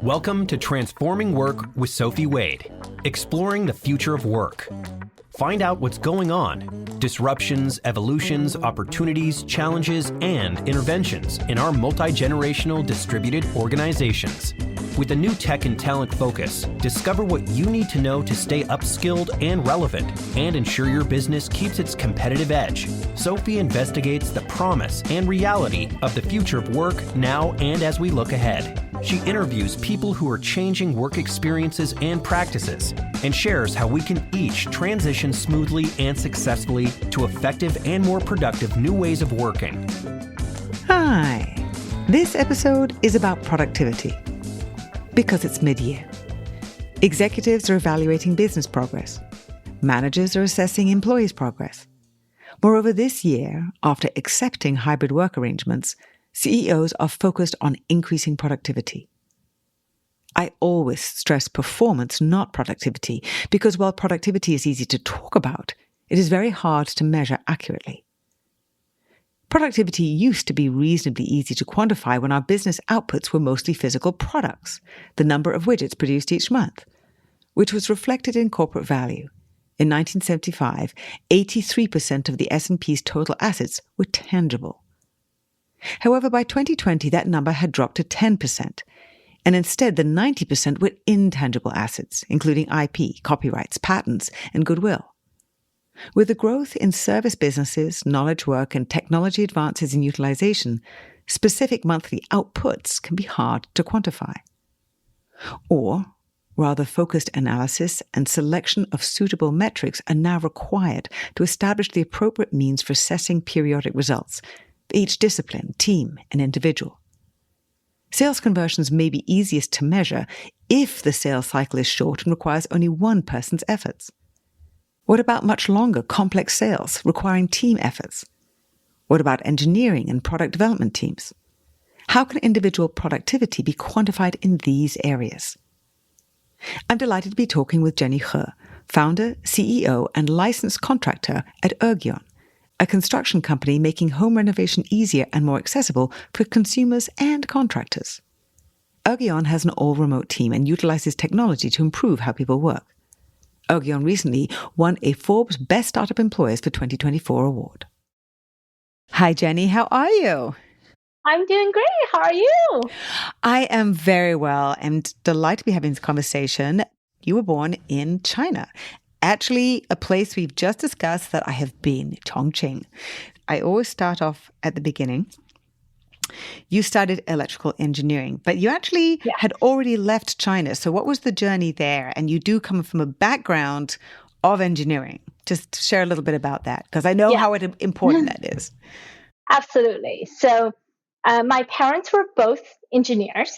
Welcome to Transforming Work with Sophie Wade, exploring the future of work. Find out what's going on, disruptions, evolutions, opportunities, challenges, and interventions in our multi-generational distributed organizations. With a new tech and talent focus, discover what you need to know to stay upskilled and relevant and ensure your business keeps its competitive edge. Sophie investigates the promise and reality of the future of work now and as we look ahead. She interviews people who are changing work experiences and practices and shares how we can each transition smoothly and successfully to effective and more productive new ways of working. Hi. This episode is about productivity because it's mid-year. Executives are evaluating business progress. Managers are assessing employees' progress. Moreover, this year, after accepting hybrid work arrangements, CEOs are focused on increasing productivity. I always stress performance, not productivity, because while productivity is easy to talk about, it is very hard to measure accurately. Productivity used to be reasonably easy to quantify when our business outputs were mostly physical products, the number of widgets produced each month, which was reflected in corporate value. In 1975, 83% of the S&P's total assets were tangible. However, by 2020, that number had dropped to 10%, and instead the 90% were intangible assets, including IP, copyrights, patents, and goodwill. With the growth in service businesses, knowledge work, and technology advances in utilization, specific monthly outputs can be hard to quantify. Or, rather focused analysis and selection of suitable metrics are now required to establish the appropriate means for assessing periodic results for each discipline, team, and individual. Sales conversions may be easiest to measure if the sales cycle is short and requires only one person's efforts. What about much longer, complex sales requiring team efforts? What about engineering and product development teams? How can individual productivity be quantified in these areas? I'm delighted to be talking with Jenny He, founder, CEO, and licensed contractor at Urgion, a construction company making home renovation easier and more accessible for consumers and contractors. Urgion has an all-remote team and utilizes technology to improve how people work. Urgion recently won a Forbes Best Startup Employers for 2024 award. Hi, Jenny. How are you? I'm doing great. How are you? I am very well and delighted to be having this conversation. You were born in China. Actually, a place we've just discussed that I have been, Chongqing. I always start off at the beginning. You studied electrical engineering, but you actually had already left China. So what was the journey there? And you do come from a background of engineering. Just share a little bit about that, because I know how important that is. Absolutely. So my parents were both engineers.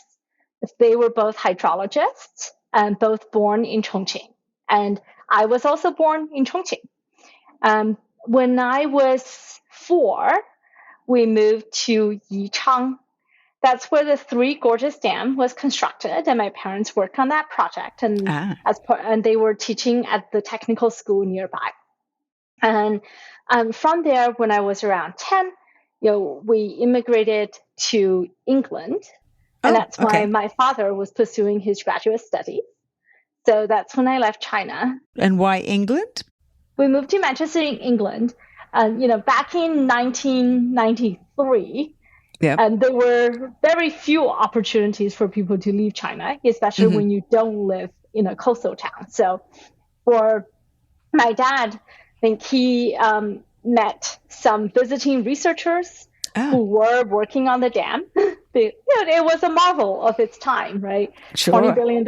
They were both hydrologists, and both born in Chongqing. And I was also born in Chongqing. When I was 4, we moved to Yichang. That's where the Three Gorges Dam was constructed, and my parents worked on that project. And and they were teaching at the technical school nearby. And from there, when I was around 10, we immigrated to England, and that's why my father was pursuing his graduate studies. So that's when I left China. And why England? We moved to Manchester, England. Back in 1993, there were very few opportunities for people to leave China, especially when you don't live in a coastal town. So for my dad, I think he met some visiting researchers who were working on the dam. It was a marvel of its time, right? Sure. $20 billion,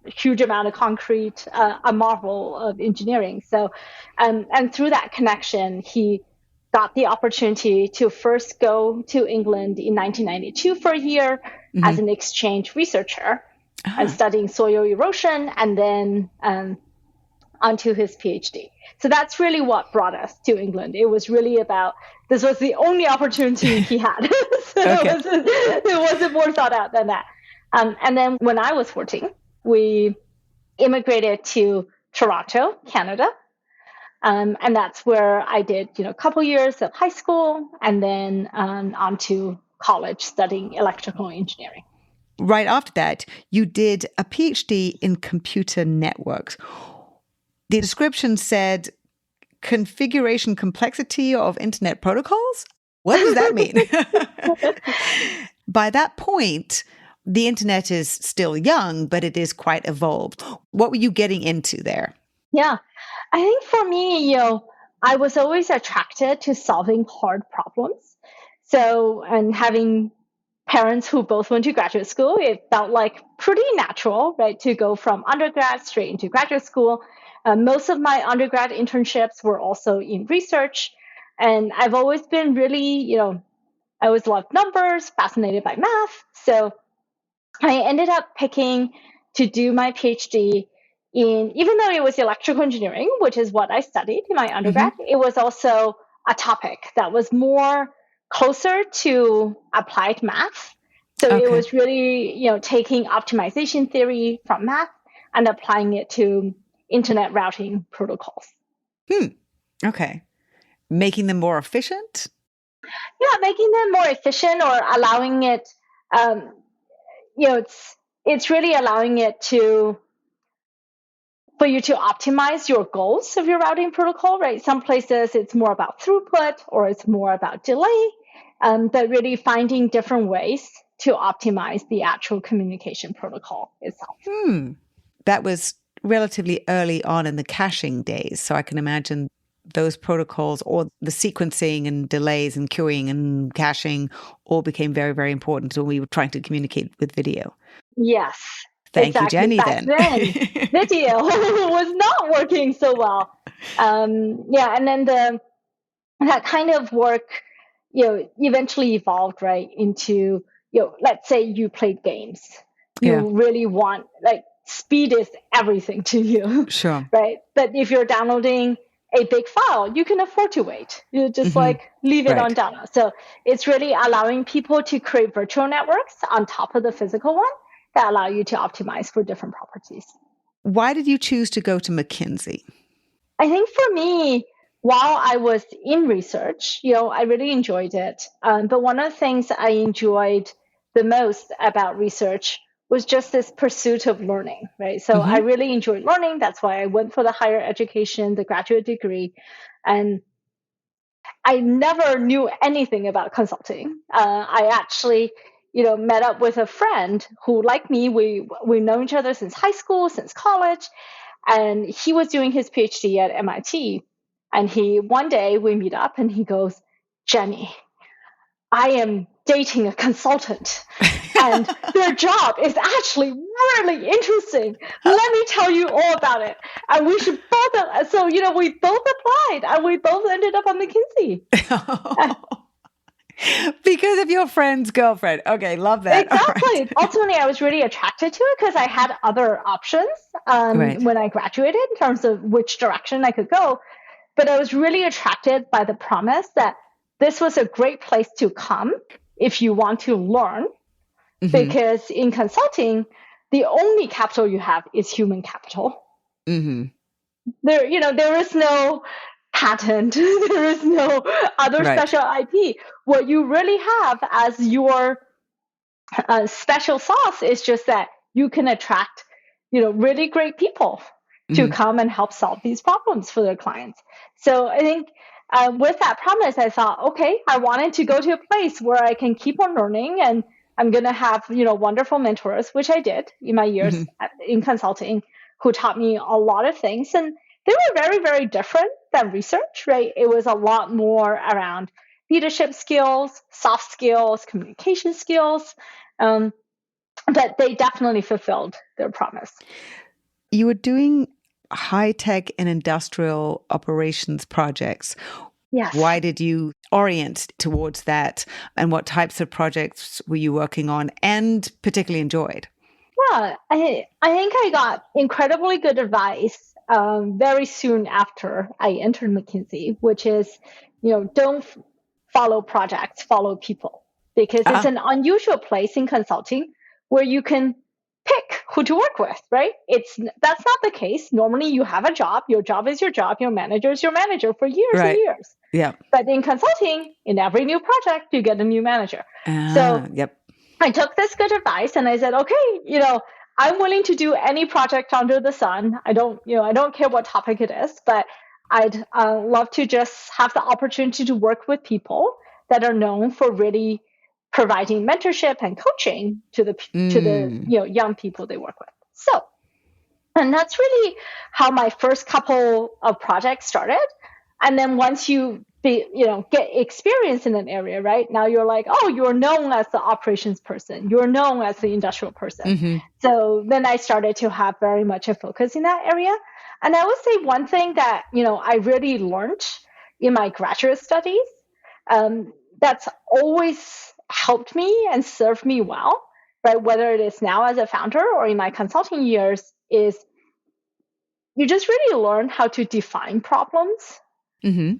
huge amount of concrete, a marvel of engineering. So, and through that connection, he got the opportunity to first go to England in 1992 for a year as an exchange researcher and studying soil erosion, and then onto his PhD. So that's really what brought us to England. It was really about, this was the only opportunity he had. So it wasn't more thought out than that. And then when I was 14, we immigrated to Toronto, Canada. And that's where I did, a couple years of high school and then on to college studying electrical engineering. right after that, you did a PhD in computer networks. The description said configuration complexity of internet protocols. What does that mean? By that point, the internet is still young, but it is quite evolved. What were you getting into there? Yeah, I think for me, I was always attracted to solving hard problems. So, and having parents who both went to graduate school, it felt like pretty natural, right, to go from undergrad straight into graduate school. Most of my undergrad internships were also in research. And I've always been really, I always loved numbers, fascinated by math. So I ended up picking to do my PhD in, even though it was electrical engineering, which is what I studied in my undergrad, it was also a topic that was more closer to applied math. So it was really, taking optimization theory from math and applying it to internet routing protocols. Okay. Making them more efficient? Yeah, making them more efficient or allowing it, it's really allowing it for you to optimize your goals of your routing protocol, right? Some places it's more about throughput or it's more about delay, but really finding different ways to optimize the actual communication protocol itself. That was relatively early on in the caching days. So I can imagine those protocols or the sequencing and delays and queuing and caching all became very, very important when we were trying to communicate with video. Yes. Thank you, Jenny, Back then, video was not working so well. And then that kind of work, eventually evolved right into, let's say you played games. You really want, speed is everything to you. Sure. Right? But if you're downloading a big file, you can afford to wait. You just leave it on download. So it's really allowing people to create virtual networks on top of the physical one that allow you to optimize for different properties. Why did you choose to go to McKinsey? I think for me, while I was in research, I really enjoyed it. But one of the things I enjoyed the most about research was just this pursuit of learning, right? So I really enjoyed learning. That's why I went for the higher education, the graduate degree. And I never knew anything about consulting. I actually, met up with a friend who, like me, we know each other since high school, since college, and he was doing his PhD at MIT. And one day we meet up and he goes, "Jenny, I am dating a consultant and their job is actually really interesting. Let me tell you all about it. And we should both." So, we both applied and we both ended up on McKinsey. Because of your friend's girlfriend. Okay, love that. Exactly. Right. Ultimately, I was really attracted to it because I had other options when I graduated in terms of which direction I could go. But I was really attracted by the promise that this was a great place to come if you want to learn, because in consulting, the only capital you have is human capital. There is no patent, there is no other special IP. What you really have as your special sauce is just that you can attract, really great people to come and help solve these problems for their clients. So I think with that promise, I thought, okay, I wanted to go to a place where I can keep on learning and I'm going to have, wonderful mentors, which I did in my years in consulting, who taught me a lot of things. And they were very, very different than research, right? It was a lot more around leadership skills, soft skills, communication skills. But they definitely fulfilled their promise. You were doing high-tech and industrial operations projects. Yes. Why did you orient towards that? And what types of projects were you working on and particularly enjoyed? Yeah, I think I got incredibly good advice very soon after I entered McKinsey, which is, don't follow projects, follow people. Because it's an unusual place in consulting where you can pick who to work with, right? That's not the case. Normally you have a job, your job is your job, your manager is your manager for years and years. Yeah. But in consulting, in every new project, you get a new manager. So I took this good advice and I said, okay, I'm willing to do any project under the sun. I don't care what topic it is, but I'd love to just have the opportunity to work with people that are known for really providing mentorship and coaching to the young people they work with. So, and that's really how my first couple of projects started. And then once you get experience in an area, right? Now you're like, oh, you're known as the operations person. You're known as the industrial person. So then I started to have very much a focus in that area. And I would say one thing that, I really learned in my graduate studies, that's always helped me and served me well, right? Whether it is now as a founder or in my consulting years, is you just really learn how to define problems. And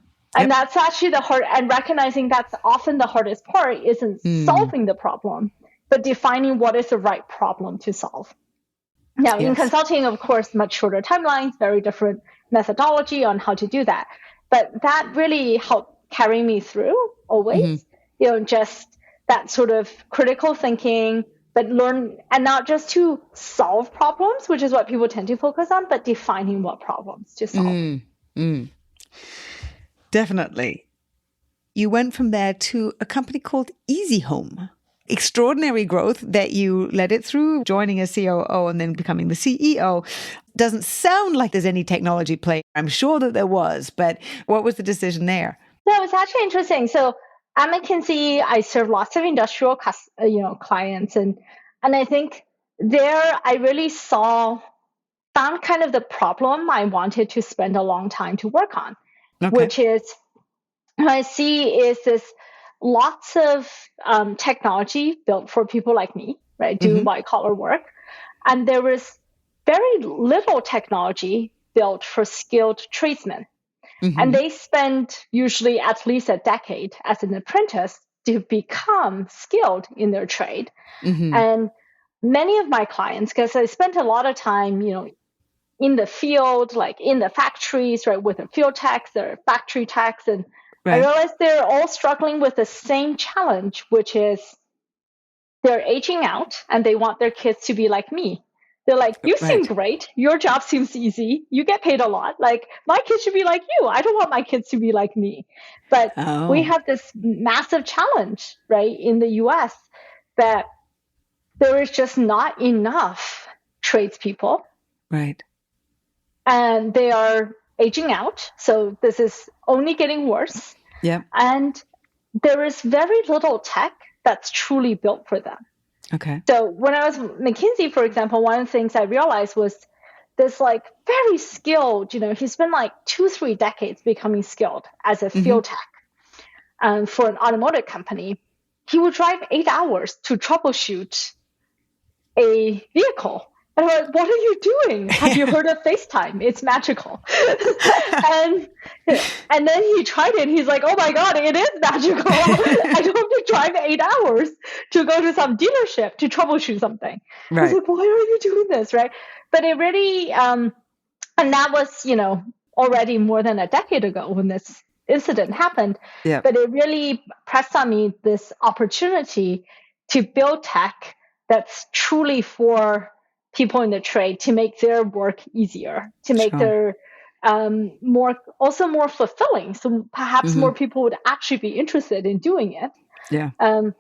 that's actually the hard, and recognizing that's often the hardest part isn't solving the problem, but defining what is the right problem to solve. Now, in consulting, of course, much shorter timelines, very different methodology on how to do that. But that really helped carry me through always, just that sort of critical thinking, but learn, and not just to solve problems, which is what people tend to focus on, but defining what problems to solve. Definitely. You went from there to a company called Easy Home. Extraordinary growth that you led it through, joining as COO and then becoming the CEO. Doesn't sound like there's any technology play. I'm sure that there was, but what was the decision there? No, it's actually interesting. So at McKinsey, I serve lots of industrial clients. And I think there I really found kind of the problem I wanted to spend a long time to work on, which is I see is this lots of technology built for people like me, right, doing white collar work. And there was very little technology built for skilled tradesmen. And they spend usually at least a decade as an apprentice to become skilled in their trade. And many of my clients, because I spent a lot of time, in the field, like in the factories, right, with the field techs, their factory techs, and I realized they're all struggling with the same challenge, which is they're aging out and they want their kids to be like me. They're like, you seem great. Your job seems easy. You get paid a lot. Like, my kids should be like you. I don't want my kids to be like me. But we have this massive challenge, right, in the US that there is just not enough tradespeople. Right. And they are aging out. So this is only getting worse. Yeah. And there is very little tech that's truly built for them. Okay. So when I was McKinsey, for example, one of the things I realized was this like very skilled, he spent like 2-3 decades becoming skilled as a field tech for an automotive company. He would drive 8 hours to troubleshoot a vehicle. And I'm like, what are you doing? Have you heard of FaceTime? It's magical. and then he tried it. And he's like, oh my God, it is magical. I don't have to drive 8 hours to go to some dealership to troubleshoot something. Right. I was like, why are you doing this? Right. But it really, and that was, already more than a decade ago when this incident happened. Yeah. But it really pressed on me this opportunity to build tech that's truly for people in the trade, to make their work easier, to make their more fulfilling. So perhaps more people would actually be interested in doing it. Yeah. And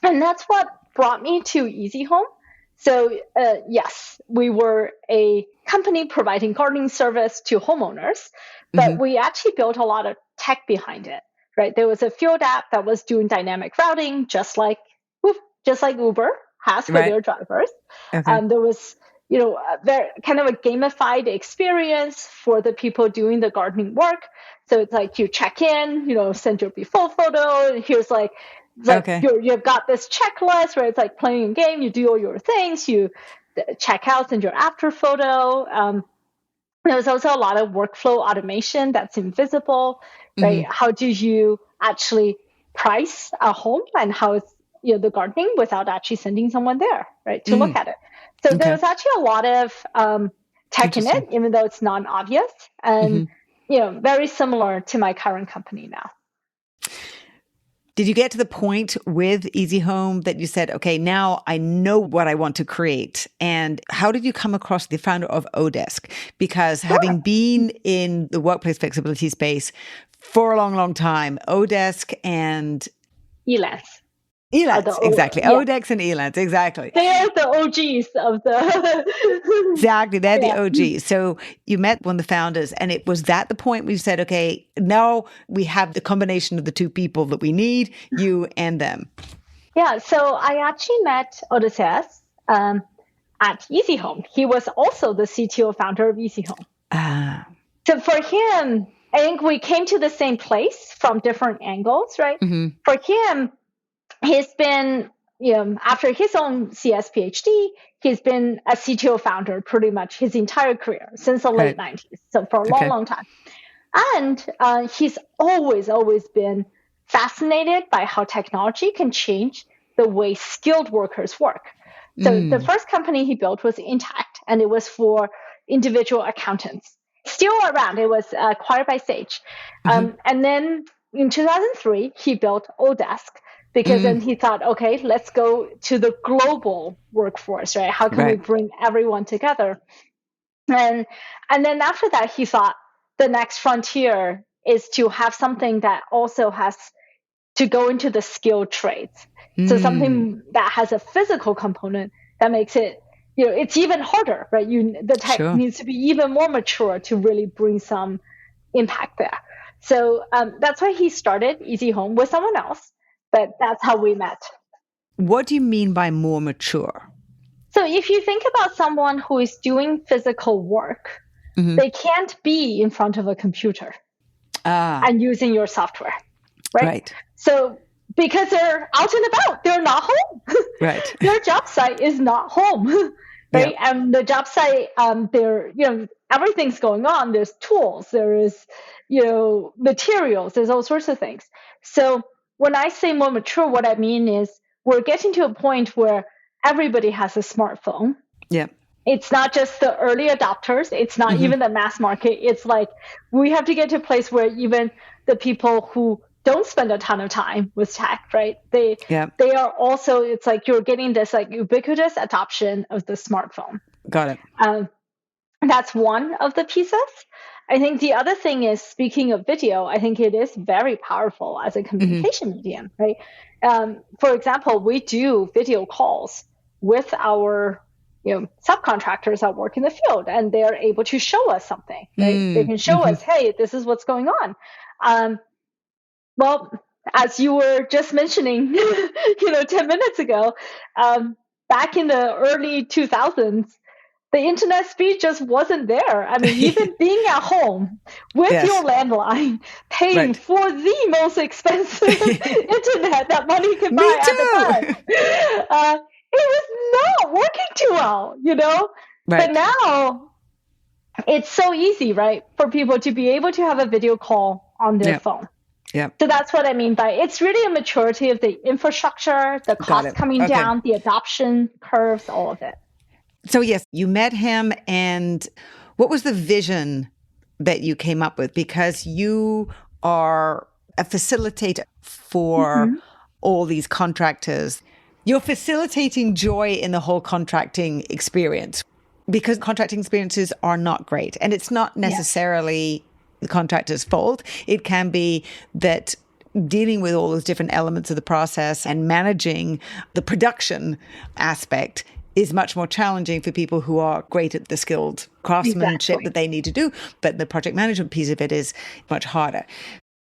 that's what brought me to Easy Home. So yes, we were a company providing gardening service to homeowners, but we actually built a lot of tech behind it, right? There was a field app that was doing dynamic routing, just like Uber has for their drivers. Okay. There was, very kind of a gamified experience for the people doing the gardening work. So it's like you check in, send your before photo. And here's you've got this checklist where it's like playing a game. You do all your things. You check out, send your after photo. There's also a lot of workflow automation that's invisible, right? How do you actually price a home and how it's the gardening without actually sending someone there, right, to look at it. So there's actually a lot of tech in it, even though it's non-obvious, and very similar to my current company now. Did you get to the point with Easy Home that you said, okay, now I know what I want to create? And how did you come across the founder of Odesk? Because having been in the workplace flexibility space for a long, long time, Odesk and Elance. Elance, exactly. Yeah. Odesk and Elance, exactly. They're the OGs of the... Exactly. They're the OGs. So you met one of the founders, and it was that the point where you said, okay, now we have the combination of the two people that we need, you and them. Yeah. So I actually met Odysseus at Easy Home. He was also the CTO founder of Easy Home. So for him, I think we came to the same place from different angles, right? Mm-hmm. For him, he's been, after his own CS PhD, he's been a CTO founder pretty much his entire career since the late 90s. So for a long, long time. And he's always been fascinated by how technology can change the way skilled workers work. So the first company he built was Intact, and it was for individual accountants. Still around, it was acquired by Sage. And then in 2003, he built Odesk, because then he thought, okay, let's go to the global workforce, right? How can we bring everyone together? And then after that, he thought the next frontier is to have something that also has to go into the skilled trades. So something that has a physical component that makes it, it's even harder, right? The tech needs to be even more mature to really bring some impact there. So that's why he started Easy Home with someone else. But that's how we met. What do you mean by more mature? So if you think about someone who is doing physical work, they can't be in front of a computer and using your software, right? So because they're out and about, they're not home. Their job site is not home, right? And the job site, everything's going on. There's tools, there is, materials, there's all sorts of things. So when I say more mature, what I mean is we're getting to a point where everybody has a smartphone. It's not just the early adopters. It's not even the mass market. It's like we have to get to a place where even the people who don't spend a ton of time with tech, right? They are also, it's like you're getting this like ubiquitous adoption of the smartphone. Got it. That's one of the pieces. I think the other thing is, speaking of video, I think it is very powerful as a communication medium, right? For example, we do video calls with our subcontractors that work in the field, and they're able to show us something, right? They can show us, hey, this is what's going on. Well, as you were just mentioning, 10 minutes ago, back in the early 2000s, the internet speed just wasn't there. I mean, even being at home with your landline, paying for the most expensive internet that money can buy at the time, it was not working too well, But now it's so easy, right, for people to be able to have a video call on their phone. So that's what I mean by it's really a maturity of the infrastructure, the cost coming down, the adoption curves, all of it. So yes, you met him, and what was the vision that you came up with? Because you are a facilitator for all these contractors. You're facilitating joy in the whole contracting experience, because contracting experiences are not great. And it's not necessarily the contractor's fault. It can be that dealing with all those different elements of the process and managing the production aspect is much more challenging for people who are great at the skilled craftsmanship that they need to do. But the project management piece of it is much harder.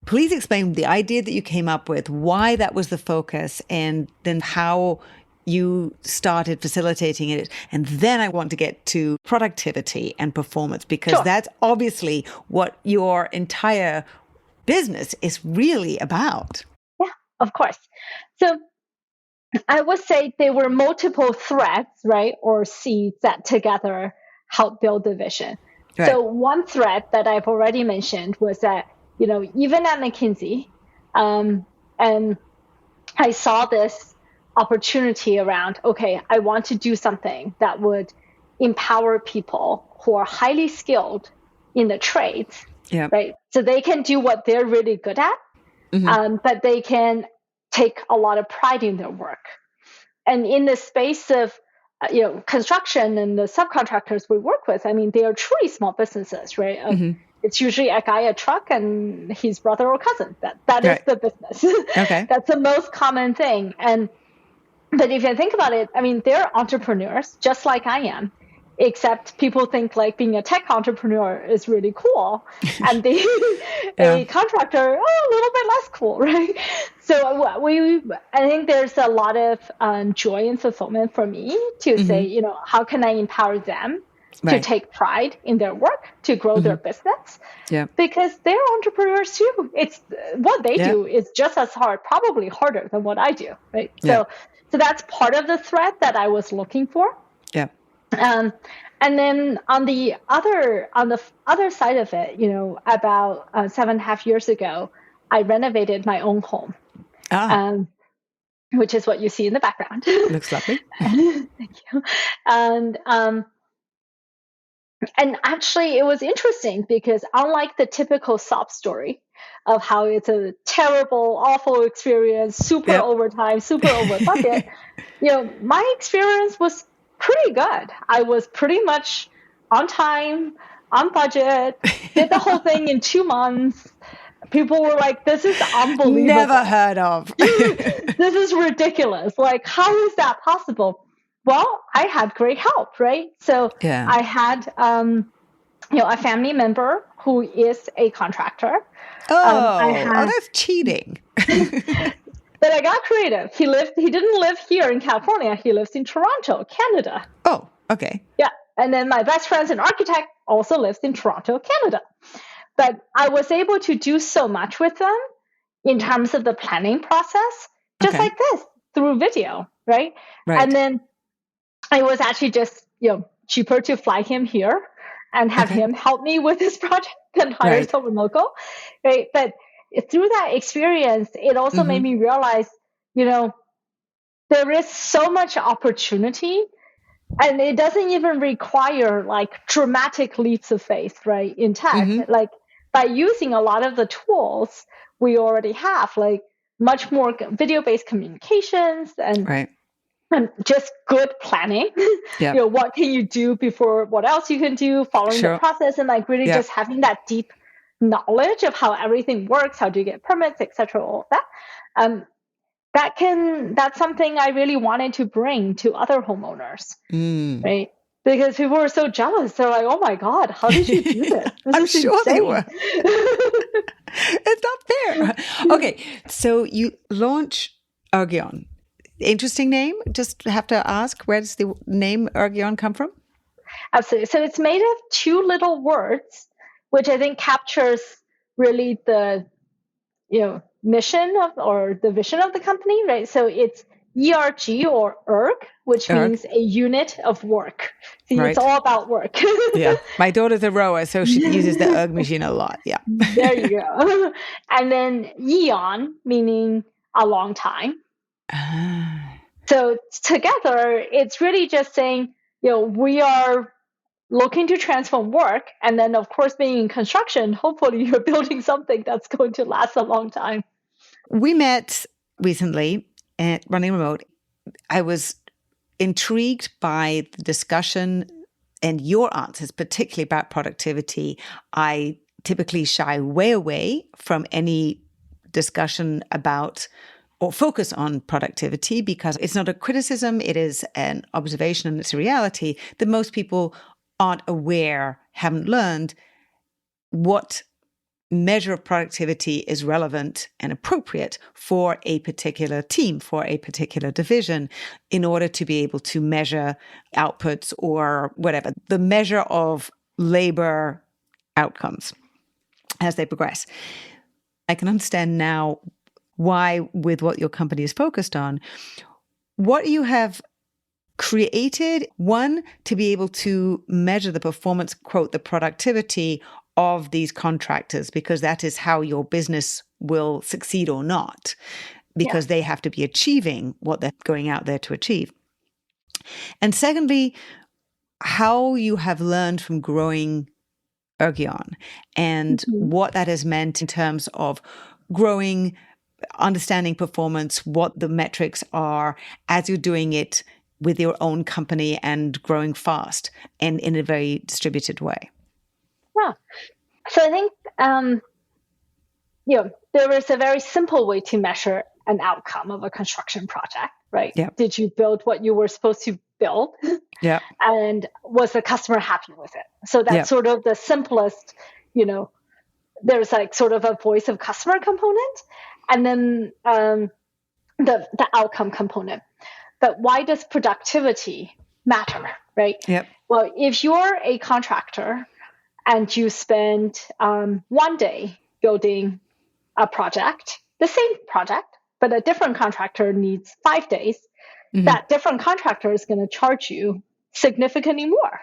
Please explain the idea that you came up with, why that was the focus, and then how you started facilitating it. And then I want to get to productivity and performance, because that's obviously what your entire business is really about. Yeah, of course. So I would say there were multiple threads, right, or seeds that together help build the vision. So one thread that I've already mentioned was that, even at McKinsey, and I saw this opportunity around, okay, I want to do something that would empower people who are highly skilled in the trades, right? So they can do what they're really good at, but they can take a lot of pride in their work. And in the space of construction and the subcontractors we work with, I mean, they are truly small businesses, right? It's usually a guy, a truck, and his brother or cousin. That is the business. Okay. That's the most common thing. But if you think about it, I mean, they're entrepreneurs just like I am, except people think like being a tech entrepreneur is really cool, and a contractor, a little bit less cool, right? So I think there's a lot of joy and fulfillment for me to say, how can I empower them to take pride in their work, to grow their business? Yeah, because they're entrepreneurs too. It's what they do is just as hard, probably harder than what I do, right? So that's part of the thread that I was looking for. Yeah. And then on the other side of it, about 7.5 years ago, I renovated my own home, which is what you see in the background. Looks lovely. Thank you. And actually, it was interesting because unlike the typical sob story of how it's a terrible, awful experience, super overtime, super over budget, my experience was pretty good. I was pretty much on time, on budget, did the whole thing in 2 months. People were like, this is unbelievable. Never heard of. This is ridiculous. Like, how is that possible? Well, I had great help, right? So I had, a family member who is a contractor. That's cheating. But I got creative. He didn't live here in California. He lives in Toronto, Canada. Oh, okay. Yeah. And then my best friend's an architect, also lives in Toronto, Canada. But I was able to do so much with them in terms of the planning process, just like this, through video, right? And then it was actually just, cheaper to fly him here and have him help me with this project than hire someone local, right? But through that experience, it also made me realize, there is so much opportunity, and it doesn't even require like dramatic leaps of faith, right? In tech, like by using a lot of the tools we already have, like much more video-based communications and just good planning. What can you do before what else you can do, following the process, and like really just having that deep knowledge of how everything works, how do you get permits, etc., all of that. That's something I really wanted to bring to other homeowners, right? Because people were so jealous. They're like, "Oh my God, how did you do this?" I'm sure insane. They were. It's not fair. Okay, so you launch Ergion. Interesting name. Just have to ask, where does the name Ergion come from? Absolutely. So it's made of 2 little words, which I think captures really the mission or the vision of the company, right? So it's ERG or ERG, which means a unit of work. See, it's all about work. My daughter's a rower, so she uses the ERG machine a lot. Yeah. There you go. And then Eon, meaning a long time. So together, it's really just saying, we are looking to transform work. And then, of course, being in construction, hopefully you're building something that's going to last a long time. We met recently at Running Remote. I was intrigued by the discussion and your answers, particularly about productivity. I typically shy way away from any discussion about or focus on productivity because it's not a criticism, it is an observation and it's a reality that most people aren't aware, haven't learned what measure of productivity is relevant and appropriate for a particular team, for a particular division, in order to be able to measure outputs or whatever, the measure of labor outcomes as they progress. I can understand now why, with what your company is focused on, what you have created, one, to be able to measure the performance, quote, the productivity of these contractors, because that is how your business will succeed or not, because they have to be achieving what they're going out there to achieve. And secondly, how you have learned from growing Ergion and what that has meant in terms of growing understanding performance, what the metrics are as you're doing it with your own company and growing fast and in a very distributed way? Yeah. So I think, there is a very simple way to measure an outcome of a construction project, right? Yeah. Did you build what you were supposed to build? Yeah. And was the customer happy with it? So that's sort of the simplest, there's like sort of a voice of customer component, and then the outcome component. But why does productivity matter, right? Yep. Well, if you're a contractor and you spend 1 day building a project, the same project, but a different contractor needs 5 days, that different contractor is going to charge you significantly more.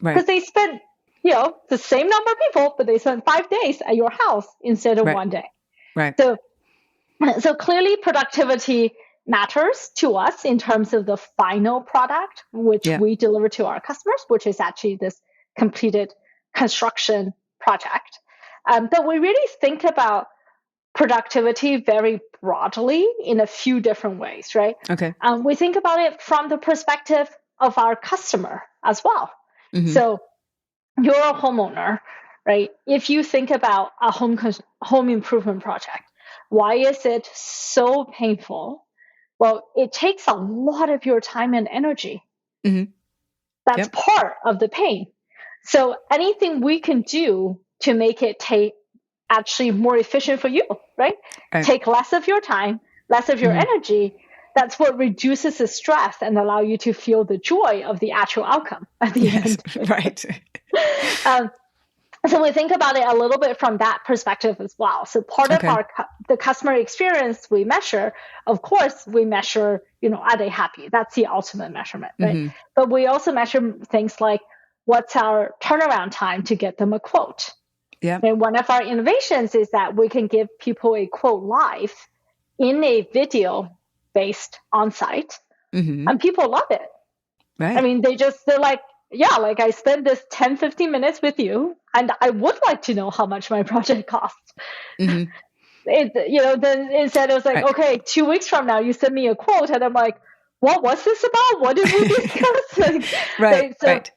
Right. Because they spent, the same number of people, but they spent 5 days at your house instead of 1 day. Right. So clearly productivity matters to us in terms of the final product, which we deliver to our customers, which is actually this completed construction project. But we really think about productivity very broadly in a few different ways, right? Okay. We think about it from the perspective of our customer as well. So you're a homeowner, right? If you think about a home improvement project, why is it so painful? Well, it takes a lot of your time and energy. That's part of the pain. So anything we can do to make it actually more efficient for you, right? Take less of your time, less of your energy. That's what reduces the stress and allow you to feel the joy of the actual outcome at the end. Right. So we think about it a little bit from that perspective as well. So part of the customer experience we measure, of course, we measure, are they happy? That's the ultimate measurement, right? But we also measure things like, what's our turnaround time to get them a quote? Yeah. And one of our innovations is that we can give people a quote live in a video based on site, and people love it. Right. I mean, they're like, like I spent this 10, 15 minutes with you, and I would like to know how much my project costs. Then instead it was like, okay, 2 weeks from now, you send me a quote, and I'm like, what's this about? What did we discuss? Right.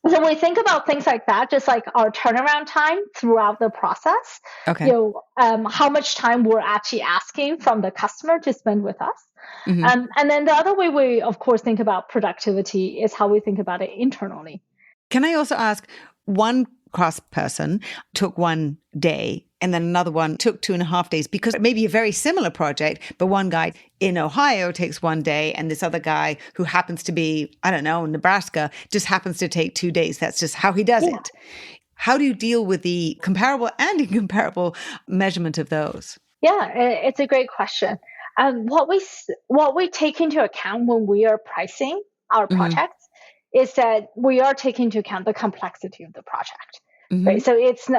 So we think about things like that, just like our turnaround time throughout the process. Okay. How much time we're actually asking from the customer to spend with us. And then the other way we, of course, think about productivity is how we think about it internally. Can I also ask, one cross person took 1 day and then another one took 2.5 days, because it may be a very similar project, but one guy in Ohio takes 1 day and this other guy who happens to be, I don't know, in Nebraska, just happens to take 2 days. That's just how he does it. How do you deal with the comparable and incomparable measurement of those? Yeah, it's a great question. What we take into account when we are pricing our projects is that we are taking into account the complexity of the project. Right? So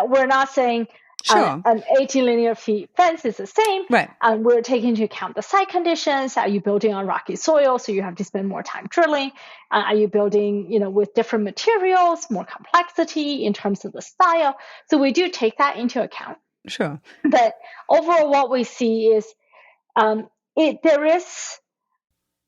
we're not saying an 18 linear feet fence is the same. Right. We're taking into account the site conditions. Are you building on rocky soil, so you have to spend more time drilling? Are you building, with different materials, more complexity in terms of the style? So we do take that into account. Sure. But overall, what we see is there is,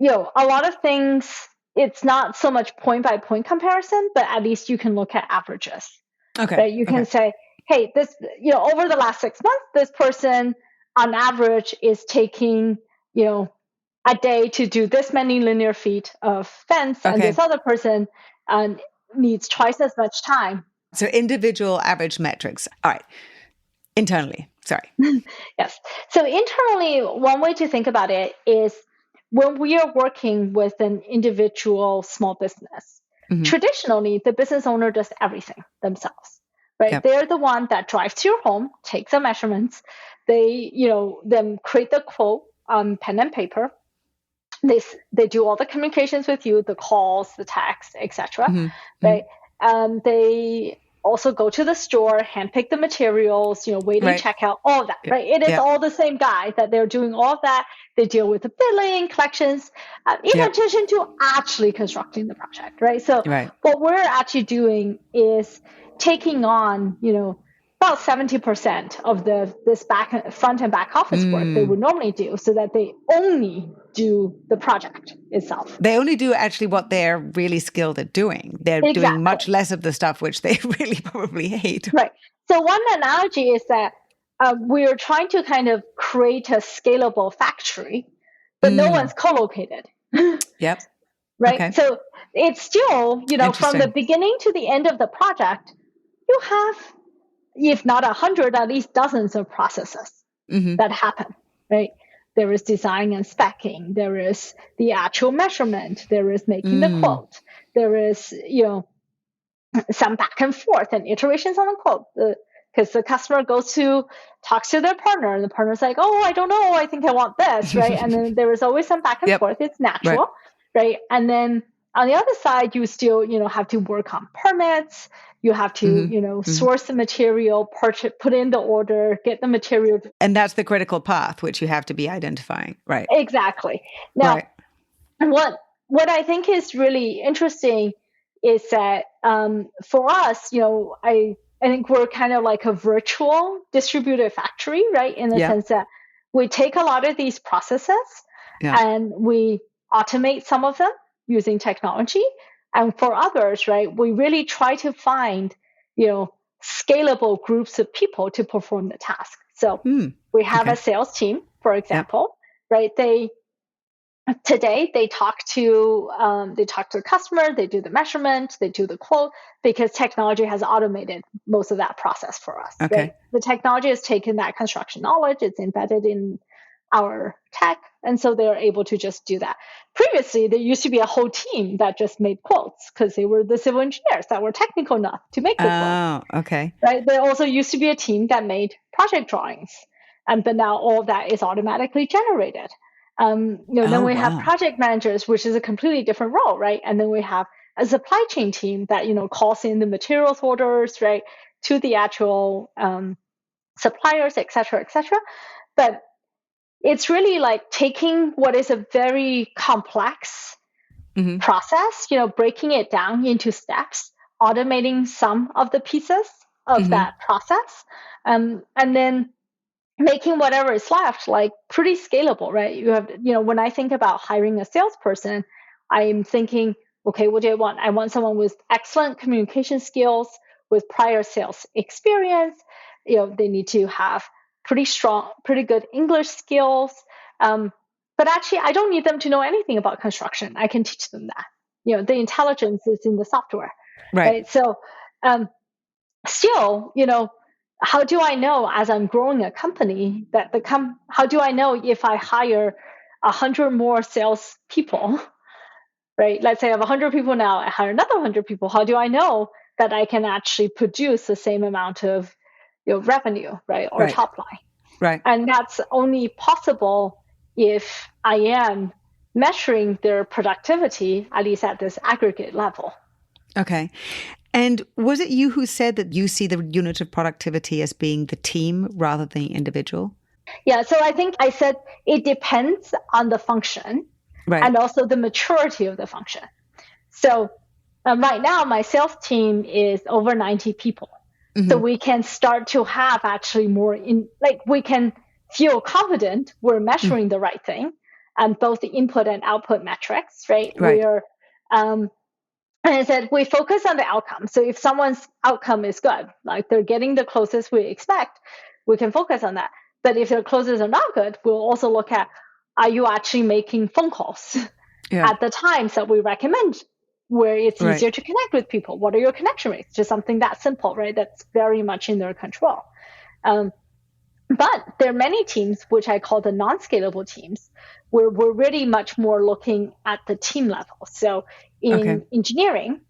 a lot of things. It's not so much point by point comparison, but at least you can look at averages. Okay. Right? You can say, hey, this, over the last 6 months, this person on average is taking, a day to do this many linear feet of fence, and this other person needs twice as much time. So individual average metrics. All right. Internally. Sorry. Yes. So internally, one way to think about it is when we are working with an individual small business, traditionally, the business owner does everything themselves, right? Yep. They're the one that drives to your home, takes the measurements. They, then create the quote on pen and paper. They do all the communications with you, the calls, the texts, etc. Right? They also go to the store, handpick the materials, waiting checkout, all of that, right? It is all the same guy that they're doing all of that. They deal with the billing, collections, in addition to actually constructing the project, right? So what we're actually doing is taking on, about 70% of this front and back office work they would normally do, so that they only do the project itself. They only do actually what they're really skilled at doing. They're doing much less of the stuff which they really probably hate. Right. So one analogy is that we're trying to kind of create a scalable factory, but no one's co-located. Yep. Right. Okay. So it's still, from the beginning to the end of the project, you have, if not 100, at least dozens of processes that happen, right? There is design and speccing. There is the actual measurement. There is making the quote. There is, some back and forth and iterations on the quote. Because the customer talks to their partner, and the partner's like, oh, I don't know, I think I want this, right? And then there is always some back and forth. It's natural, right? And then on the other side, you still, have to work on permits. You have to, source the material, put in the order, get the material. And that's the critical path, which you have to be identifying, right? Exactly. Now, what I think is really interesting is that for us, I think we're kind of like a virtual distributed factory, right? In the sense that we take a lot of these processes and we automate some of them using technology. And for others, right, we really try to find, scalable groups of people to perform the task. So we have a sales team, for example, right? Today they talk to the customer, they do the measurement, they do the quote, because technology has automated most of that process for us. Okay. Right? The technology has taken that construction knowledge, it's embedded in our tech, and so they're able to just do that. Previously, there used to be a whole team that just made quotes because they were the civil engineers that were technical enough to make the quote. Oh, okay. Right. There also used to be a team that made project drawings, but now all of that is automatically generated. Then we have project managers, which is a completely different role, right? And then we have a supply chain team that, calls in the materials orders, right, to the actual suppliers, et cetera, But it's really like taking what is a very complex process, breaking it down into steps, automating some of the pieces of that process, and then making whatever is left like pretty scalable, right? You have, when I think about hiring a salesperson, I'm thinking, okay, what do I want? I want someone with excellent communication skills, with prior sales experience. They need to have pretty good English skills. But actually, I don't need them to know anything about construction. I can teach them that. The intelligence is in the software, right? So, still, how do I know as I'm growing a company that how do I know if I hire 100 more sales people, right? Let's say I have 100 people now, I hire another 100 people. How do I know that I can actually produce the same amount of revenue, right? Or top line. Right. And that's only possible if I am measuring their productivity, at least at this aggregate level. Okay. And was it you who said that you see the unit of productivity as being the team rather than the individual? Yeah. So I think I said it depends on the function and also the maturity of the function. So right now, my sales team is over 90 people. So we can start to have actually more we can feel confident we're measuring the right thing, and both the input and output metrics, right? We're, and I said, we focus on the outcome. So if someone's outcome is good, like they're getting the closest we expect, we can focus on that. But if their closes are not good, we'll also look at, are you actually making phone calls at the times that we recommend, where it's easier to connect with people? What are your connection rates? Just something that simple, right? That's very much in their control. But there are many teams, which I call the non-scalable teams, where we're really much more looking at the team level. So in engineering,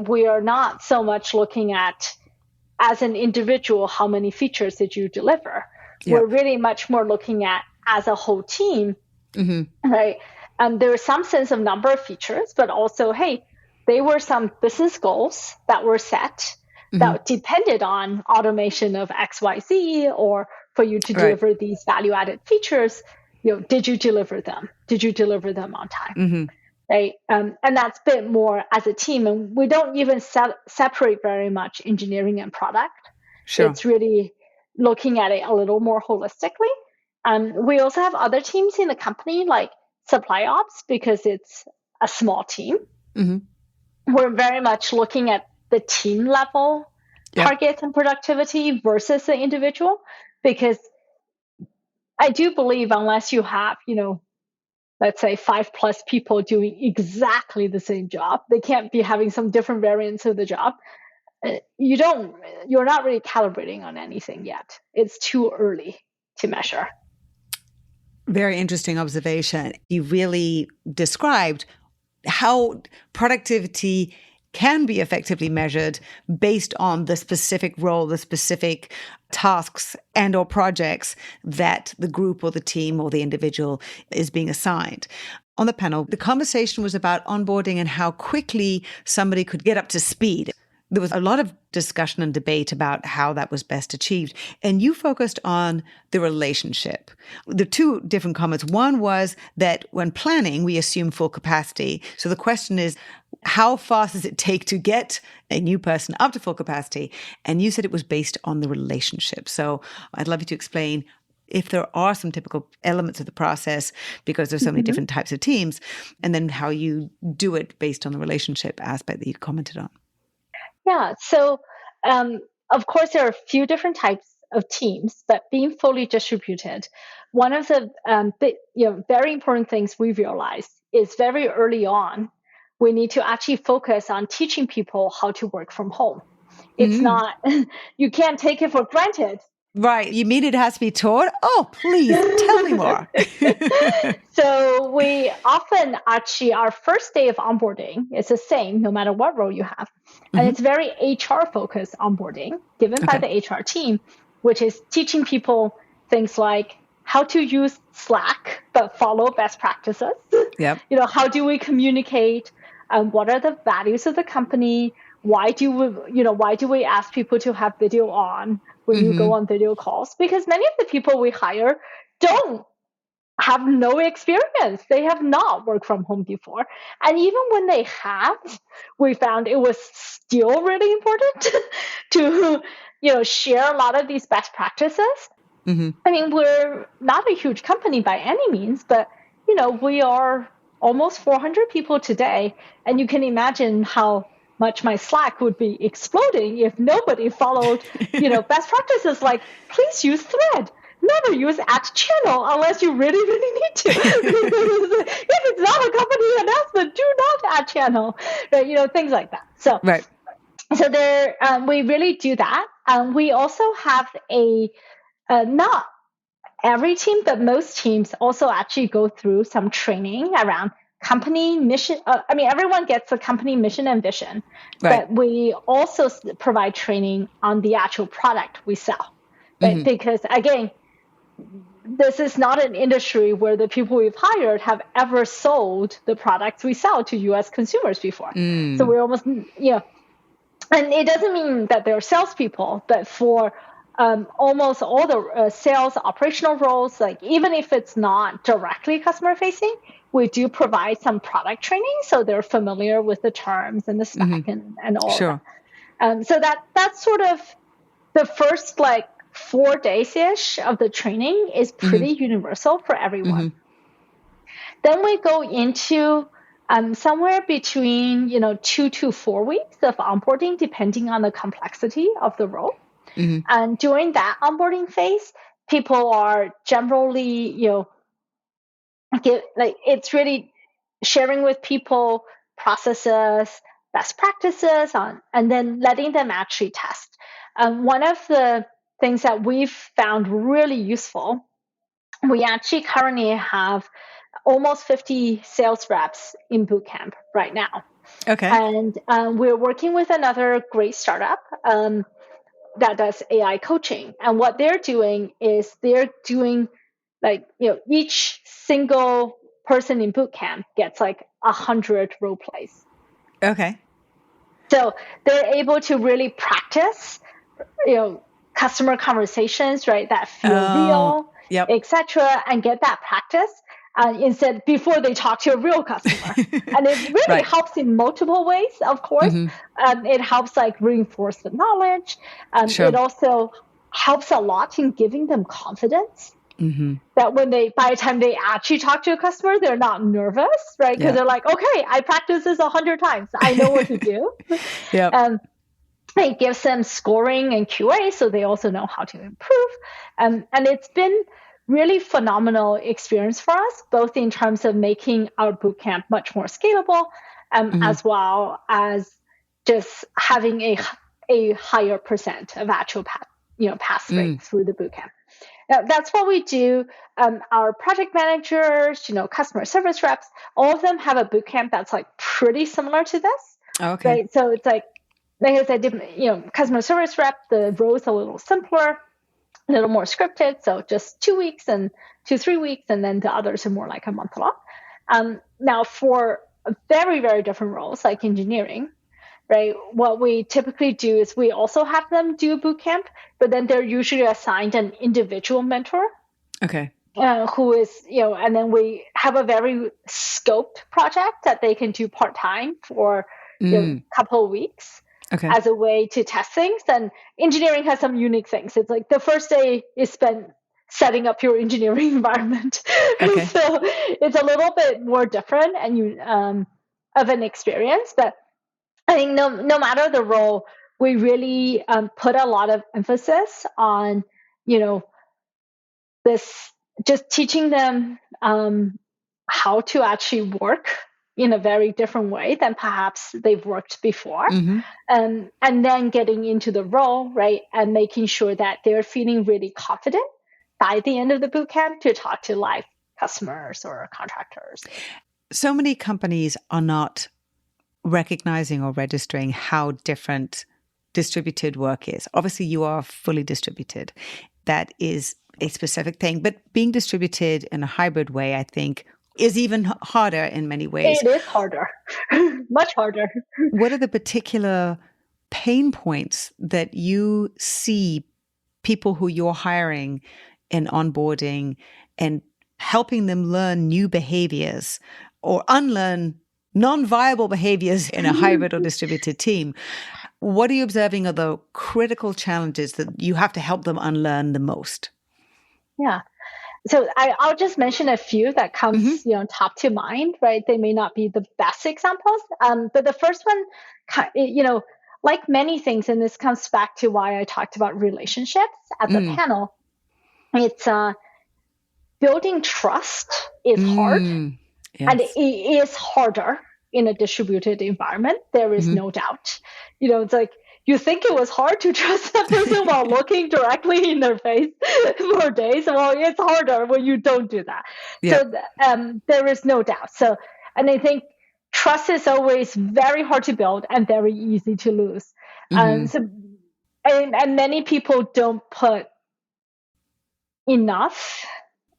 we are not so much looking at, as an individual, how many features did you deliver? We're really much more looking at, as a whole team, right? There is some sense of number of features, but also, hey, they were some business goals that were set that depended on automation of XYZ, or for you to deliver these value-added features. Did you deliver them? Did you deliver them on time? Right? And that's a bit more as a team. And we don't even separate very much engineering and product. Sure. It's really looking at it a little more holistically. We also have other teams in the company, like supply ops, because it's a small team. We're very much looking at the team level targets and productivity versus the individual, because I do believe unless you have, let's say 5+ people doing exactly the same job, they can't be having some different variants of the job. You're not really calibrating on anything yet. It's too early to measure. Very interesting observation. You really described how productivity can be effectively measured based on the specific role, the specific tasks and or projects that the group or the team or the individual is being assigned. On the panel, the conversation was about onboarding and how quickly somebody could get up to speed. There was a lot of discussion and debate about how that was best achieved. And you focused on the relationship. The two different comments. One was that when planning, we assume full capacity. So the question is, how fast does it take to get a new person up to full capacity? And you said it was based on the relationship. So I'd love you to explain if there are some typical elements of the process, because there's so many different types of teams, and then how you do it based on the relationship aspect that you commented on. Yeah. So, of course, there are a few different types of teams, but being fully distributed, one of the very important things we realized is very early on, we need to actually focus on teaching people how to work from home. It's not, you can't take it for granted. Right. You mean it has to be taught? Oh, please tell me more. So we often actually, our first day of onboarding is the same no matter what role you have. And it's very HR focused onboarding given by the HR team, which is teaching people things like how to use Slack, but follow best practices. Yep. How do we communicate? What are the values of the company? Why do we ask people to have video on when you go on video calls? Because many of the people we hire don't have no experience. They have not worked from home before. And even when they have, we found it was still really important to, share a lot of these best practices. I mean, we're not a huge company by any means, but, we are almost 400 people today. And you can imagine how much my Slack would be exploding if nobody followed, best practices like please use thread. Never use @channel unless you really, really need to. If it's not a company announcement, do not @channel. Right? Things like that. So, right. So there, we really do that. We also have not every team, but most teams also actually go through some training around company mission. Everyone gets a company mission and vision, right. but we also provide training on the actual product we sell. Right? Because again, this is not an industry where the people we've hired have ever sold the products we sell to U.S. consumers before. So we're almost, and it doesn't mean that they're salespeople, but for almost all the sales operational roles, like even if it's not directly customer facing, we do provide some product training, so they're familiar with the terms and the spec and all of that. So that's sort of the first 4 days-ish of the training is pretty universal for everyone. Then we go into somewhere between 2 to 4 weeks of onboarding, depending on the complexity of the role. And during that onboarding phase, people are generally, it's really sharing with people processes, best practices and then letting them actually test. One of the things that we've found really useful, we actually currently have almost 50 sales reps in bootcamp right now. Okay. And we're working with another great startup that does AI coaching. And what they're doing is each single person in bootcamp gets 100 role plays. Okay. So they're able to really practice, customer conversations, right, that feel real, etc., and get that practice. instead before they talk to a real customer. And it really Right. helps in multiple ways, of course. It helps like reinforce the knowledge. Sure. It also helps a lot in giving them confidence. That by the time they actually talk to a customer, they're not nervous, right? Because they're like, okay, I practiced this 100 times. I know what to do. It gives them scoring and QA, so they also know how to improve. And it's been really phenomenal experience for us, both in terms of making our bootcamp much more scalable, as well as just having a higher percent of actual pass rate through the bootcamp. Now, that's what we do. Our project managers, customer service reps, all of them have a bootcamp that's like pretty similar to this. Okay. Right. So it's like I said, customer service rep, the role is a little simpler, a little more scripted. So just 2 weeks and 3 weeks, and then the others are more like a month long. Now, for very, very different roles like engineering, right? What we typically do is we also have them do a bootcamp, but then they're usually assigned an individual mentor. Okay. Who is, and then we have a very scoped project that they can do part-time for a couple of weeks as a way to test things. And engineering has some unique things. It's like the first day is spent setting up your engineering environment. Okay. So it's a little bit more different and of an experience. But I think no matter the role, we really put a lot of emphasis on, this, just teaching them how to actually work in a very different way than perhaps they've worked before. And then getting into the role, right, and making sure that they're feeling really confident by the end of the bootcamp to talk to live customers or contractors. So many companies are not recognizing or registering how different distributed work is. Obviously, you are fully distributed. That is a specific thing. But being distributed in a hybrid way, I think, is even harder in many ways. It is harder, much harder. What are the particular pain points that you see people who you're hiring and onboarding and helping them learn new behaviors or unlearn non-viable behaviors in a hybrid or distributed team? What are you observing are the critical challenges that you have to help them unlearn the most? Yeah. So I'll just mention a few that comes, top to mind, right? They may not be the best examples. But the first one, like many things, and this comes back to why I talked about relationships at the panel, it's building trust is hard. Yes. And it is harder in a distributed environment. There is no doubt. It's like, you think it was hard to trust that person while looking directly in their face for days. Well, it's harder when you don't do that. Yep. So there is no doubt. So, and I think trust is always very hard to build and very easy to lose. And many people don't put enough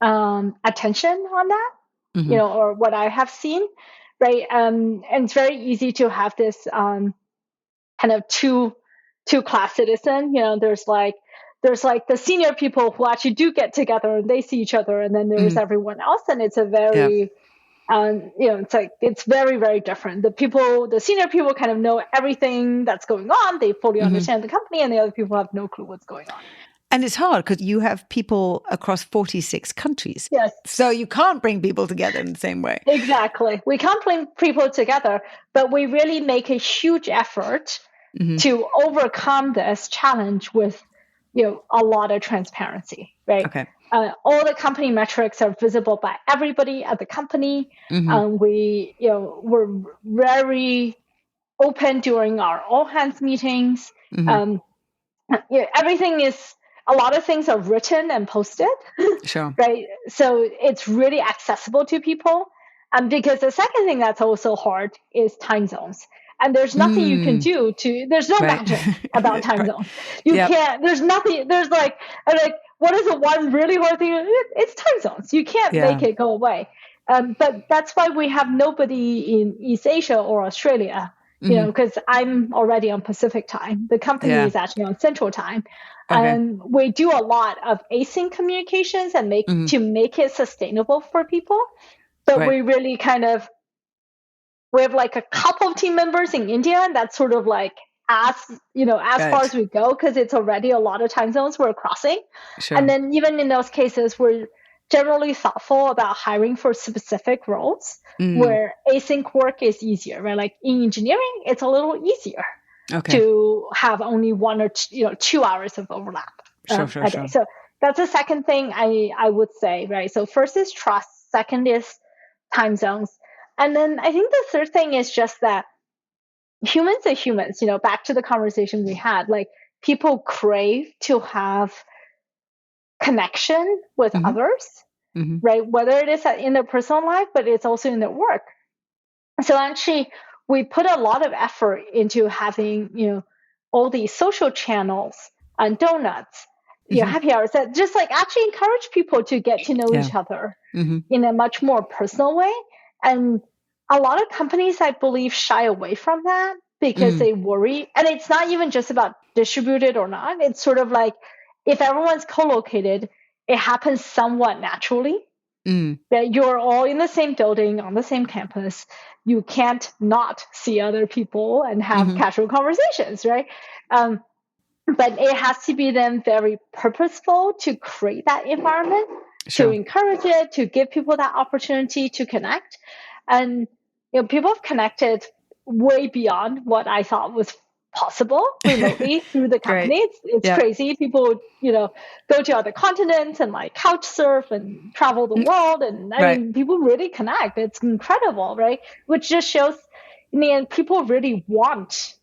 attention on that, or what I have seen, right? And it's very easy to have this kind of two class citizen. There's like the senior people who actually do get together and they see each other, and then there's everyone else, and it's a very it's very, very different. The senior people kind of know everything that's going on. They fully understand the company, and the other people have no clue what's going on. And it's hard because you have people across 46 countries. Yes. So you can't bring people together in the same way. Exactly. We can't bring people together, but we really make a huge effort to overcome this challenge with, a lot of transparency, right? Okay. All the company metrics are visible by everybody at the company. We're very open during our all hands meetings. Everything is, a lot of things are written and posted. Sure. Right. So it's really accessible to people. Because the second thing that's also hard is time zones. And there's nothing you can do there's no magic about time zones. You can't, there's nothing, there's like, what is the one really hard thing? It's time zones. You can't make it go away. But that's why we have nobody in East Asia or Australia, because I'm already on Pacific time. The company is actually on Central time. And we do a lot of async communications and to make it sustainable for people. But we really we have like a couple of team members in India, and that's sort of like as far as we go, because it's already a lot of time zones we're crossing. Sure. And then even in those cases, we're generally thoughtful about hiring for specific roles where async work is easier, right? Like in engineering, it's a little easier to have only 1 or 2 hours of overlap. Sure. So that's the second thing I would say, right? So first is trust. Second is time zones. And then I think the third thing is just that humans are humans, back to the conversation we had, like people crave to have connection with others, right? Whether it is in their personal life, but it's also in their work. So actually, we put a lot of effort into having, all these social channels and donuts, happy hours that just like actually encourage people to get to know each other in a much more personal way. And a lot of companies, I believe, shy away from that because they worry. And it's not even just about distributed or not. It's sort of like if everyone's co-located, it happens somewhat naturally. That you're all in the same building on the same campus. You can't not see other people and have casual conversations, right? But it has to be then very purposeful to create that environment, to encourage it, to give people that opportunity to connect. And people have connected way beyond what I thought was possible remotely through the company. It's crazy. People, go to other continents and like couch surf and travel the world. And I mean, people really connect. It's incredible, right? Which just shows, in the end, people really want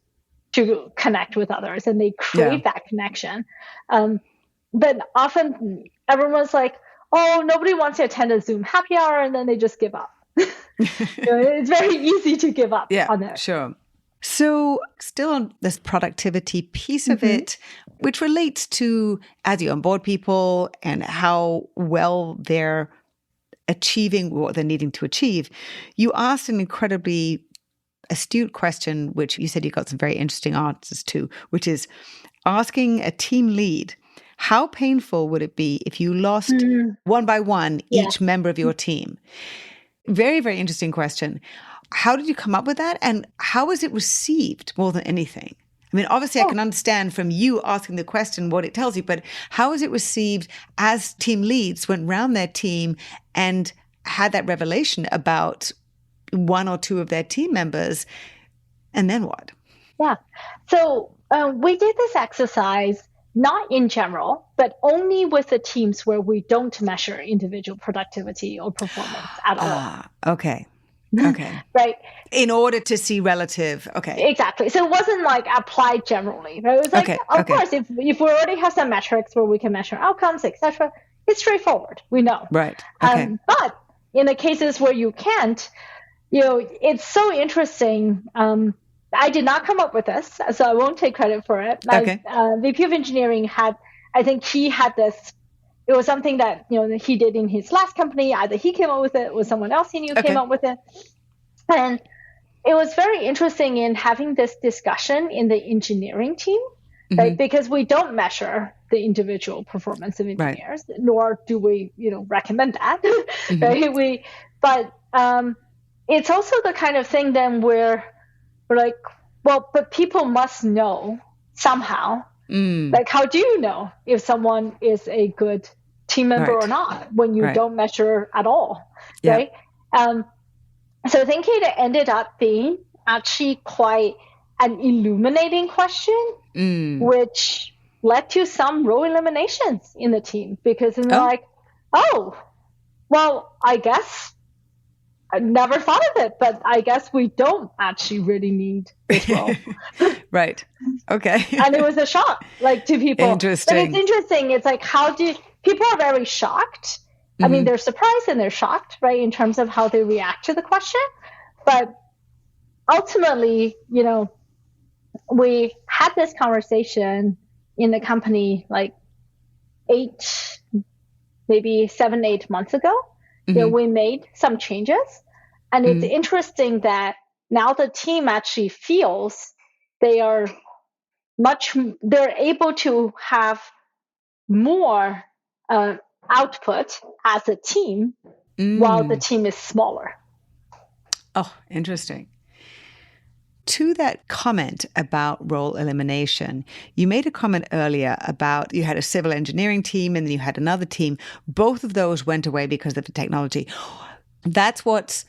to connect with others and they crave that connection. But often everyone's like, oh, nobody wants to attend a Zoom happy hour, and then they just give up. It's very easy to give up on that. Sure. So still on this productivity piece of it, which relates to as you onboard people and how well they're achieving what they're needing to achieve, you asked an incredibly astute question, which you said you got some very interesting answers to, which is asking a team lead, how painful would it be if you lost one by one each member of your team? Very, very interesting question. How did you come up with that? And how was it received more than anything? I mean, obviously I can understand from you asking the question what it tells you, but how was it received as team leads went around their team and had that revelation about one or two of their team members? And then what? Yeah. So we did this exercise not in general, but only with the teams where we don't measure individual productivity or performance at all. Okay. Right. In order to see relative. Okay. Exactly. So it wasn't like applied generally. Right? It was like, of course, if we already have some metrics where we can measure outcomes, etc., it's straightforward. We know. Right. Okay. But in the cases where you can't, it's so interesting. I did not come up with this, so I won't take credit for it. My VP of engineering I think he had this. It was something that he did in his last company. Either he came up with it, or someone else he knew came up with it. And it was very interesting in having this discussion in the engineering team, right? Because we don't measure the individual performance of engineers, nor do we, recommend that, right? But it's also the kind of thing then where we're like, well, but people must know somehow. Like, how do you know if someone is a good team member or not when you don't measure at all, right? So I think it ended up being actually quite an illuminating question, which led to some role eliminations in the team because they're like, oh, well, I guess I never thought of it, but I guess we don't actually really need this role. Right. Okay. And it was a shock, to people. Interesting. But it's interesting. It's like, people are very shocked. I mean, they're surprised and they're shocked, right, in terms of how they react to the question. But ultimately, we had this conversation in the company maybe 7-8 months ago. We made some changes. And it's interesting that now the team actually feels they're able to have more output as a team while the team is smaller. Oh, interesting. To that comment about role elimination, you made a comment earlier about you had a civil engineering team and then you had another team. Both of those went away because of the technology. That's what's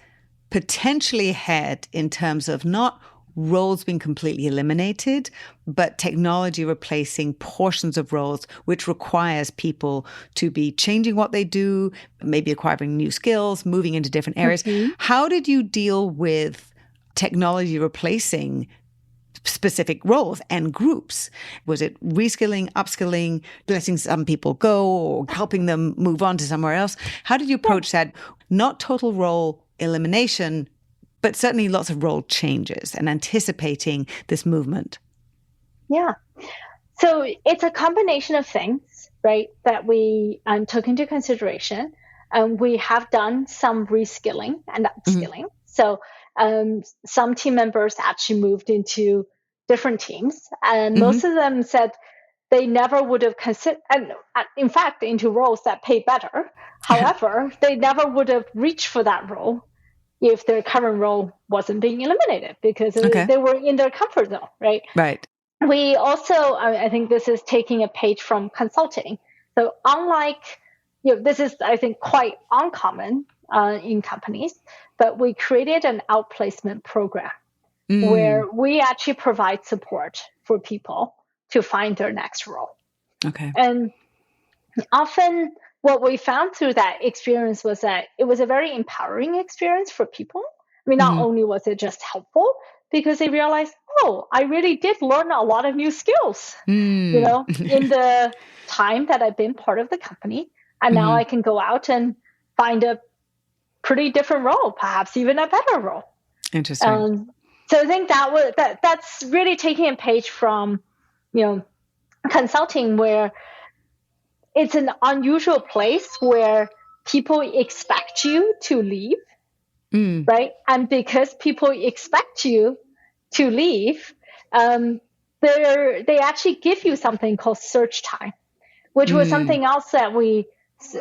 potentially ahead in terms of not roles being completely eliminated, but technology replacing portions of roles, which requires people to be changing what they do, maybe acquiring new skills, moving into different areas. Mm-hmm. How did you deal with technology replacing specific roles and groups? Was it reskilling, upskilling, letting some people go, or helping them move on to somewhere else? How did you approach that? Not total role elimination, but certainly lots of role changes and anticipating this movement. Yeah. So it's a combination of things, right, that we took into consideration. We have done some reskilling and upskilling. Mm-hmm. So some team members actually moved into different teams, and mm-hmm. most of them said they never would have considered, and in fact, into roles that pay better. However, they never would have reached for that role if their current role wasn't being eliminated because they were in their comfort zone, right? Right. We also, I think this is taking a page from consulting. So unlike, this is, I think, quite uncommon in companies, but we created an outplacement program where we actually provide support for people to find their next role. Okay. And often what we found through that experience was that it was a very empowering experience for people. I mean, not only was it just helpful, because they realized, oh, I really did learn a lot of new skills, in the time that I've been part of the company. And now I can go out and find a pretty different role, perhaps even a better role. Interesting. So I think that's really taking a page from, consulting, where it's an unusual place where people expect you to leave, right? And because people expect you to leave, they actually give you something called search time, which was something else that we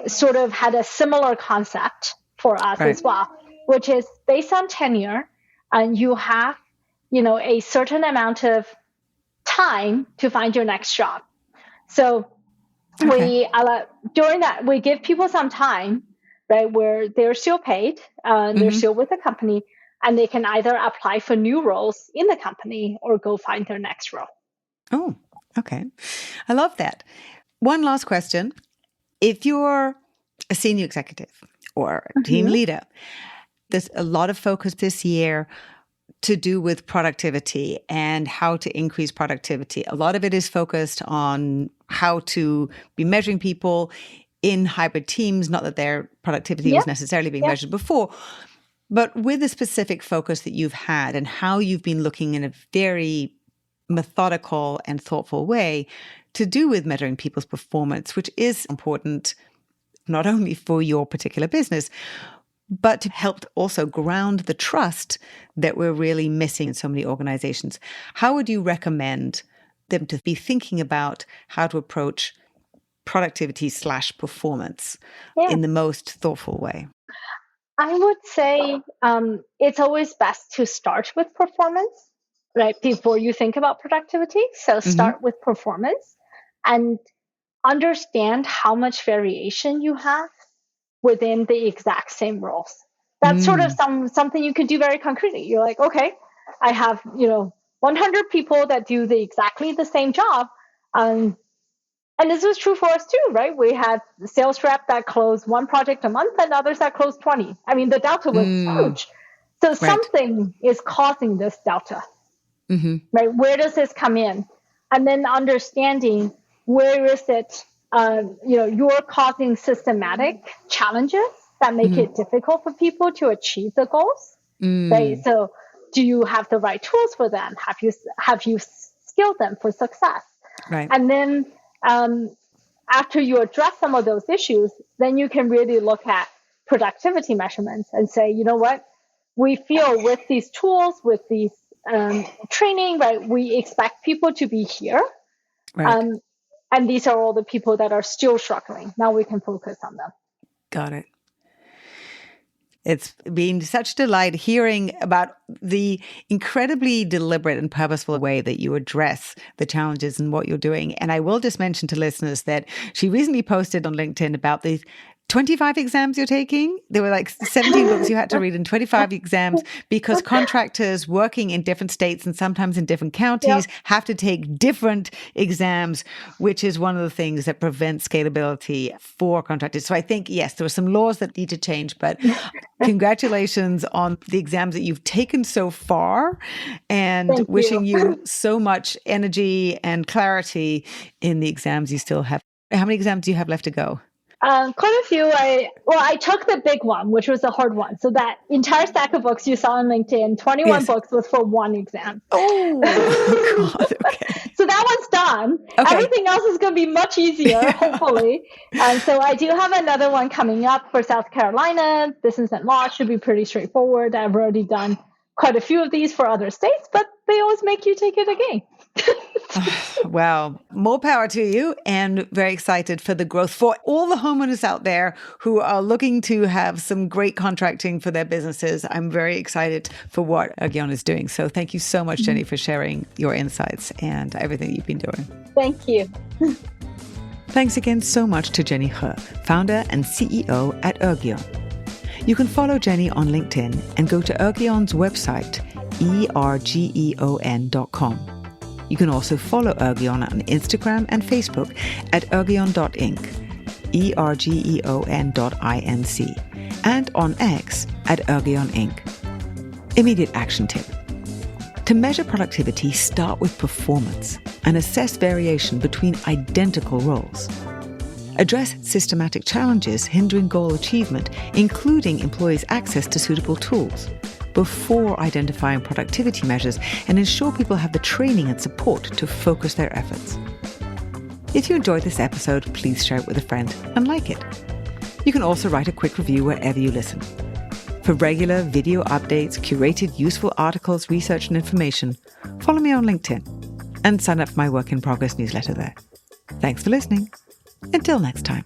sort of had a similar concept for us as well, which is based on tenure, and you have, a certain amount of time to find your next job. So during that, we give people some time, right, where they're still paid, they're still with the company, and they can either apply for new roles in the company or go find their next role. Oh, okay. I love that. One last question. If you're a senior executive or a team leader, there's a lot of focus this year to do with productivity and how to increase productivity. A lot of it is focused on how to be measuring people in hybrid teams, not that their productivity was necessarily being measured before, but with a specific focus that you've had and how you've been looking in a very methodical and thoughtful way to do with measuring people's performance, which is important not only for your particular business, but to help also ground the trust that we're really missing in so many organizations. How would you recommend them to be thinking about how to approach productivity/performance in the most thoughtful way? I would say it's always best to start with performance, right, before you think about productivity. So start with performance and understand how much variation you have within the exact same roles. That's sort of something you can do very concretely. You're like, okay, I have 100 people that do exactly the same job, and this was true for us too, right? We had the sales rep that closed one project a month and others that closed 20. I mean, the delta was huge. So something is causing this delta, right? Where does this come in? And then understanding where is it, you're causing systematic challenges that make it difficult for people to achieve the goals, right? So do you have the right tools for them? Have you skilled them for success? Right. And then after you address some of those issues, then you can really look at productivity measurements and say, you know what, we feel with these tools, with these training, right, we expect people to be here. Right. And these are all the people that are still struggling. Now we can focus on them. Got it. It's been such a delight hearing about the incredibly deliberate and purposeful way that you address the challenges and what you're doing. And I will just mention to listeners that she recently posted on LinkedIn about these 25 exams you're taking. There were like 17 books you had to read and 25 exams because contractors working in different states and sometimes in different counties have to take different exams, which is one of the things that prevents scalability for contractors. So I think, yes, there are some laws that need to change, but congratulations on the exams that you've taken so far, and wishing you so much energy and clarity in the exams you still have. How many exams do you have left to go? Quite a few. I took the big one, which was the hard one. So that entire stack of books you saw on LinkedIn, 21 books was for one exam. Oh, God. Okay. So that one's done. Okay. Everything else is going to be much easier, hopefully. So I do have another one coming up for South Carolina. Business and law should be pretty straightforward. I've already done quite a few of these for other states, but they always make you take it again. Well, more power to you, and very excited for the growth for all the homeowners out there who are looking to have some great contracting for their businesses. I'm very excited for what Ergion is doing. So thank you so much, Jenny, for sharing your insights and everything you've been doing. Thank you. Thanks again so much to Jenny He, founder and CEO at Ergion. You can follow Jenny on LinkedIn and go to Ergion's website, ergeon.com. You can also follow Ergion on Instagram and Facebook at ergion.inc, ergeon.inc, and on X at Ergion Inc. Immediate action tip. To measure productivity, start with performance and assess variation between identical roles. Address systematic challenges hindering goal achievement, including employees' access to suitable tools, before identifying productivity measures, and ensure people have the training and support to focus their efforts. If you enjoyed this episode, please share it with a friend and like it. You can also write a quick review wherever you listen. For regular video updates, curated useful articles, research, and information, follow me on LinkedIn and sign up for my Work in Progress newsletter there. Thanks for listening. Until next time.